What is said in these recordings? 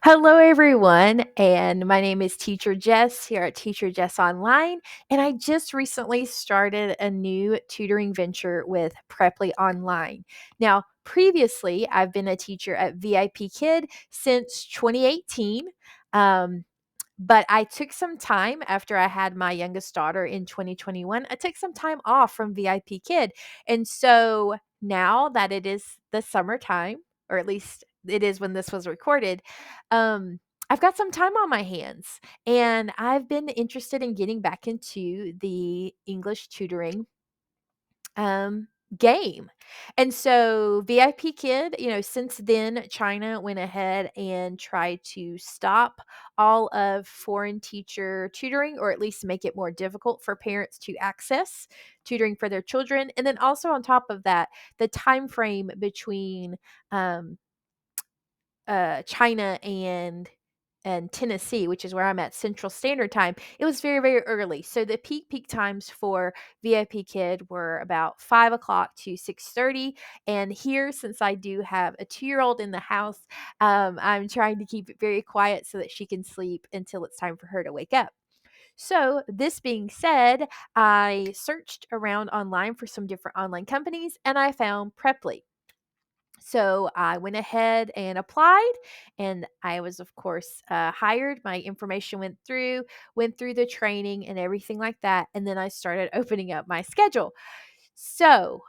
Hello, everyone, and my name is Teacher Jess here at Teacher Jess Online. And I just recently started a new tutoring venture with Preply Online. Now, previously, I've been a teacher at VIP Kid since 2018. Um, but I took some time after I had my youngest daughter in 2021. I took some time off from VIP Kid. And so now that it is the summertime, or at least it is when this was recorded, um, I've got some time on my hands and I've been interested in getting back into the English tutoring um, game. And so VIP Kid, since then, China went ahead and tried to stop all of foreign teacher tutoring, or at least make it more difficult for parents to access tutoring for their children. And then also on top of that, the time frame between um, China and Tennessee, which is where I'm at Central Standard Time, it was very, very early. So the peak times for VIP Kid were about 5 o'clock to 6:30. And here, since I do have a 2-year-old in the house, I'm trying to keep it very quiet so that she can sleep until it's time for her to wake up. So, this being said, I searched around online for some different online companies and I found Preply. So I went ahead and applied, and I was, of course, hired. My information went through the training and everything like that. And then I started opening up my schedule. So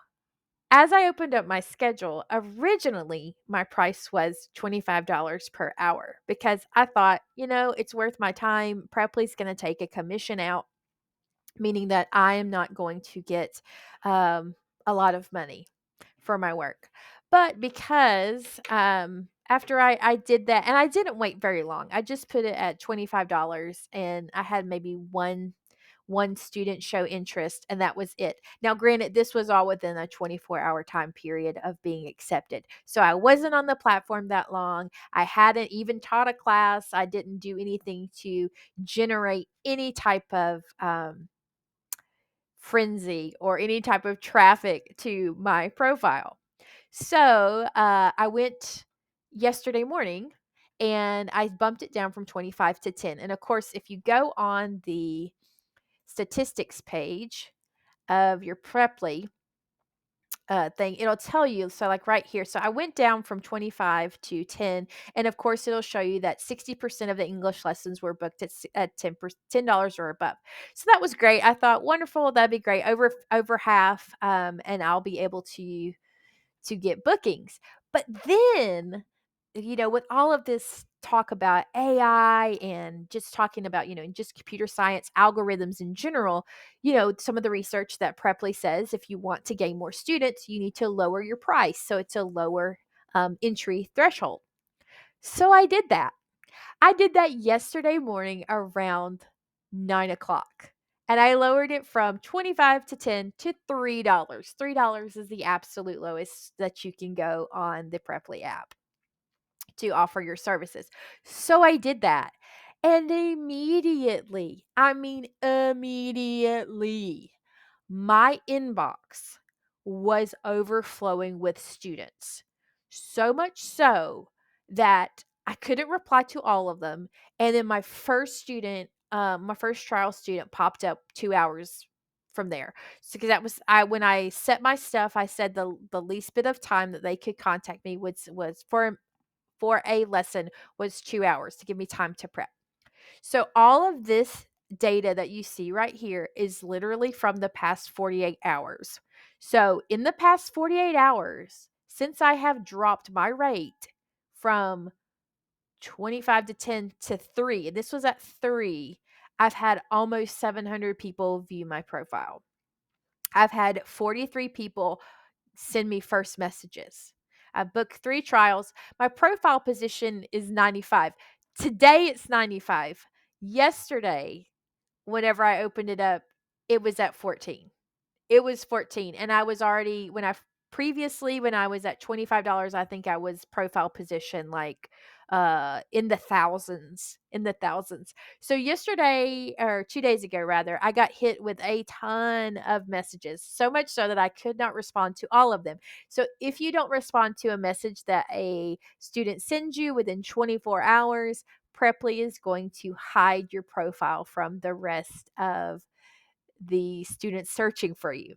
as I opened up my schedule, originally my price was $25 per hour because I thought, it's worth my time. Preply's going to take a commission out, meaning that I am not going to get um, a lot of money for my work. But because after I did that, and I didn't wait very long, I just put it at $25 and I had maybe one student show interest, and that was it. Now, granted, this was all within a 24-hour time period of being accepted. So I wasn't on the platform that long. I hadn't even taught a class. I didn't do anything to generate any type of frenzy or any type of traffic to my profile. So I went yesterday morning and I bumped it down from 25 to 10. And of course, if you go on the statistics page of your Preply, thing, it'll tell you. So, like right here, so I went down from 25 to 10, and of course, it'll show you that 60% of the English lessons were booked at $10 or above. So that was great. I thought, wonderful, that'd be great. Over half, and I'll be able to get bookings. But then, with all of this talk about AI and just talking about, just computer science algorithms in general, some of the research that Preply says if you want to gain more students, you need to lower your price. So it's a lower entry threshold. So I did that. I did that yesterday morning around 9 o'clock. And I lowered it from 25 to 10 to $3. $3 is the absolute lowest that you can go on the Preply app to offer your services. So I did that. And immediately, I mean, immediately, my inbox was overflowing with students. So much so that I couldn't reply to all of them. And then my first trial student popped up 2 hours from there. So because that was I when I set my stuff, I said the least bit of time that they could contact me was for a lesson was 2 hours to give me time to prep. So all of this data that you see right here is literally from the past 48 hours. So in the past 48 hours, since I have dropped my rate from 25 to 10 to 3, and this was at 3, I've had almost 700 people view my profile. I've had 43 people send me first messages. I booked 3 trials. My profile position is 95. Today it's 95. Yesterday, whenever I opened it up, it was at 14. It was 14, and I was already when I was at $25, I think I was profile position like in the thousands, in the thousands. So yesterday, or 2 days ago rather, I got hit with a ton of messages, so much so that I could not respond to all of them. So if you don't respond to a message that a student sends you within 24 hours, Preply is going to hide your profile from the rest of the students searching for you.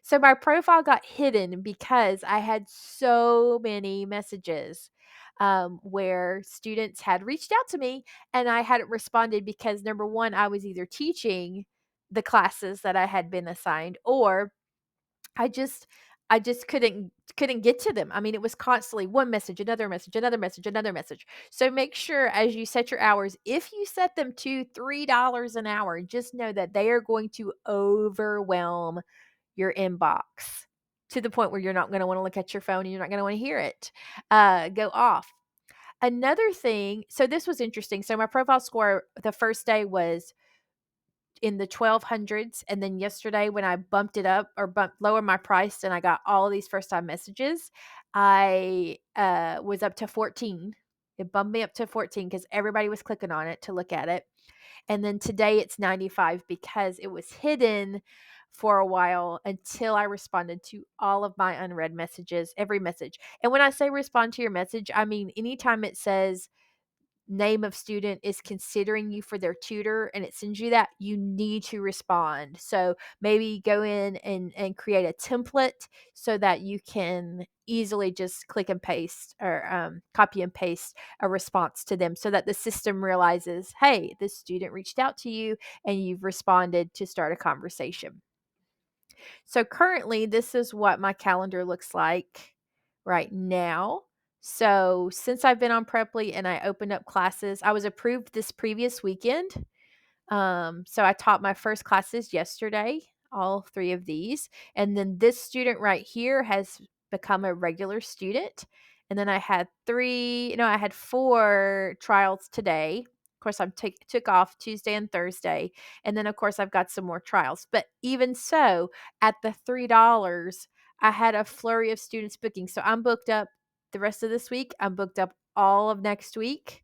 So my profile got hidden because I had so many messages where students had reached out to me and I hadn't responded because number one, I was either teaching the classes that I had been assigned, or I just I just couldn't get to them. I mean, it was constantly one message, another message, another message, another message. So make sure as you set your hours, if you set them to $3 an hour, just know that they are going to overwhelm your inbox to the point where you're not going to want to look at your phone and you're not going to want to hear it go off. Another thing, so this was interesting. So my profile score the first day was in the 1200s, and then yesterday when I bumped it up or lower my price and I got all of these first time messages, I was up to 14. It bumped me up to 14 because everybody was clicking on it to look at it. And then today it's 95 because it was hidden for a while until I responded to all of my unread messages, every message. And when I say respond to your message, I mean anytime it says name of student is considering you for their tutor and it sends you that, you need to respond. So maybe go in and create a template so that you can easily just click and paste or copy and paste a response to them so that the system realizes, hey, this student reached out to you and you've responded to start a conversation. So currently, this is what my calendar looks like right now. So since I've been on Preply and I opened up classes, I was approved this previous weekend. So I taught my first classes yesterday, all three of these. And then this student right here has become a regular student. And then I had I had four trials today. Of course, took off Tuesday and Thursday. And then, of course, I've got some more trials. But even so, at the $3, I had a flurry of students booking. So I'm booked up the rest of this week. I'm booked up all of next week.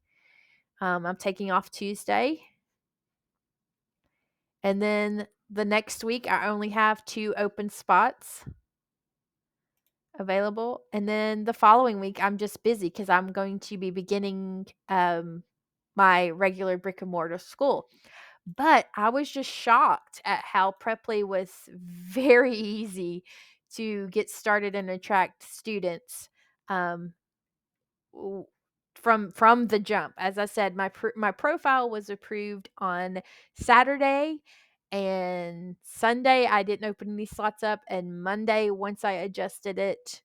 I'm taking off Tuesday. And then the next week, I only have 2 open spots available. And then the following week, I'm just busy because I'm going to be beginning my regular brick and mortar school. But I was just shocked at how Preply was very easy to get started and attract students. Um, w- from the jump. As I said, my profile was approved on Saturday, and Sunday I didn't open any slots up, and Monday once I adjusted it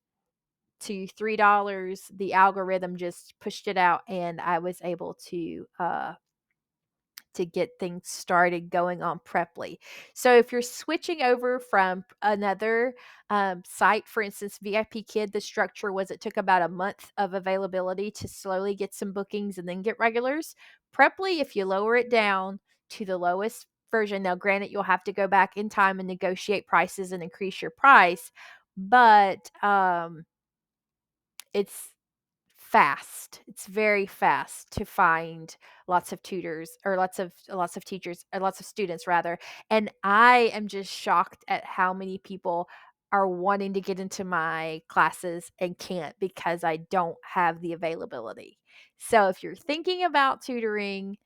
to $3, the algorithm just pushed it out and I was able to get things started going on Preply. So if you're switching over from another site, for instance, VIP Kid, the structure was it took about a month of availability to slowly get some bookings and then get regulars. Preply, if you lower it down to the lowest version, now granted, you'll have to go back in time and negotiate prices and increase your price, but it's fast. It's very fast to find lots of tutors or lots of teachers or lots of students rather. And I am just shocked at how many people are wanting to get into my classes and can't because I don't have the availability. So if you're thinking about tutoring,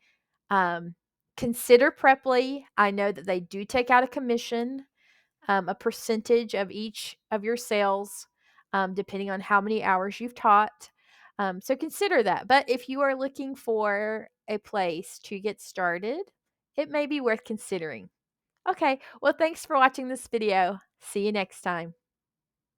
um, consider Preply. I know that they do take out a commission, a percentage of each of your sales, depending on how many hours you've taught. So consider that. But if you are looking for a place to get started, it may be worth considering. Okay, well, thanks for watching this video. See you next time.